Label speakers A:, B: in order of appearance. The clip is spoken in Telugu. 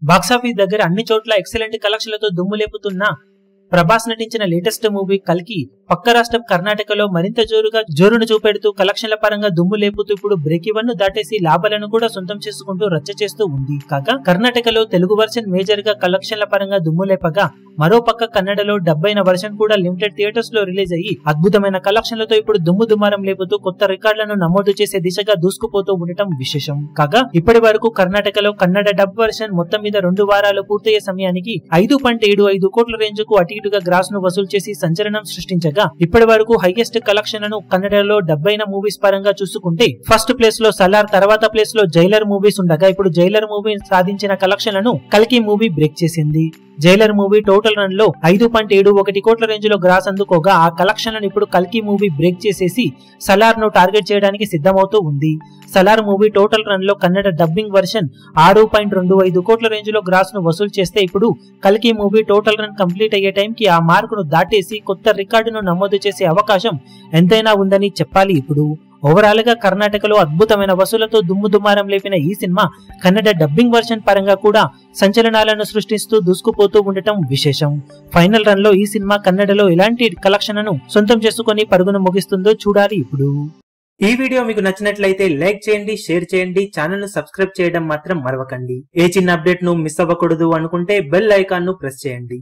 A: బాక్సాఫీస్ దగ్గర అన్ని చోట్ల ఎక్సలెంట్ కలెక్షన్లతో దుమ్ము లేపుతున్న ప్రభాస్ నటించిన లేటెస్ట్ మూవీ కల్కి పక్క రాష్ట్రం కర్ణాటకలో మరింత జోరును చూపెడుతూ కలెక్షన్ల పరంగా దుమ్ము లేపుతూ ఇప్పుడు బ్రేక్ ఈవెన్ ను దాటేసి లాభాలను కూడా సొంతం చేసుకుంటూ రచ్చ చేస్తూ ఉంది. కాగా కర్ణాటకలో తెలుగు వర్షన్ మేజర్ గా కలెక్షన్ల పరంగా దుమ్ము లేపగా మరో పక్క కన్నడలో డబ్బైన వర్షన్ కూడా లిమిటెడ్ థియేటర్స్ లో రిలీజ్ అయ్యి అద్భుతమైన కలెక్షన్లతో ఇప్పుడు దుమ్ము దుమారం లేపుతూ కొత్త రికార్డులను నమోదు చేసే దిశగా దూసుకుపోతూ ఉండటం విశేషం. కాగా ఇప్పటి వరకు కర్ణాటకలో కన్నడ డబ్ వర్షన్ మొత్తం మీద 2 వారాలు పూర్తయ్యే సమయానికి 5.75 కోట్ల రేంజ్ కు అటు ఇటుగా గ్రాస్ ను వసూలు చేసి సంచలనం సృష్టించగా ఇప్పటి వరకు హైయెస్ట్ కలెక్షన్ ను కన్నడలో డబ్బైన మూవీస్ పరంగా చూసుకుంటే ఫస్ట్ ప్లేస్ లో సలార్, తర్వాత ప్లేస్ లో జైలర్ మూవీస్ ఉండగా ఇప్పుడు జైలర్ మూవీ సాధించిన కలెక్షన్లను కల్కి మూవీ బ్రేక్ చేసింది. జైలర్ మూవీ టోటల్ రన్ లో 5.71 కోట్ల రేంజ్ లో గ్రాస్ అందుకోగా ఆ కలెక్షన్లను ఇప్పుడు కల్కి మూవీ బ్రేక్ చేసేసి సలార్ ను టార్గెట్ చేయడానికి సిద్ధమవుతూ ఉంది. సలార్ మూవీ టోటల్ రన్ లో కన్నడ డబ్బింగ్ వర్షన్ 6.25 కోట్ల రేంజ్ లో గ్రాస్ ను వసూలు చేస్తే ఇప్పుడు కల్కి మూవీ టోటల్ రన్ కంప్లీట్ అయ్యే టైంకి ఆ మార్కును దాటేసి కొత్త రికార్డును నమోదు చేసే అవకాశం ఎంతైనా ఉందని చెప్పాలి. ఇప్పుడు ఓవరాల్ గా కర్ణాటకలో అద్భుతమైన వసూలతో దుమ్ము దుమారం లేపిన ఈ సినిమా కన్నడ డబ్బింగ్ వర్షన్ పరంగా కూడా సంచలనాలను సృష్టిస్తూ దూసుకుపోతూ ఉండటం విశేషం. ఫైనల్ రన్ లో ఈ సినిమా కన్నడలో ఎలాంటి కలెక్షన్ ను సొంతం చేసుకుని పరుగును ముగిస్తుందో చూడాలి. ఇప్పుడు ఈ వీడియో మీకు నచ్చినట్లయితే లైక్ చేయండి, షేర్ చేయండి, ఛానల్ ను సబ్స్క్రైబ్ చేయడం మాత్రం మరవకండి. ఏ చిన్న అప్డేట్ ను మిస్ అవ్వకూడదు అనుకుంటే బెల్ ఐకాన్ ను ప్రెస్ చేయండి.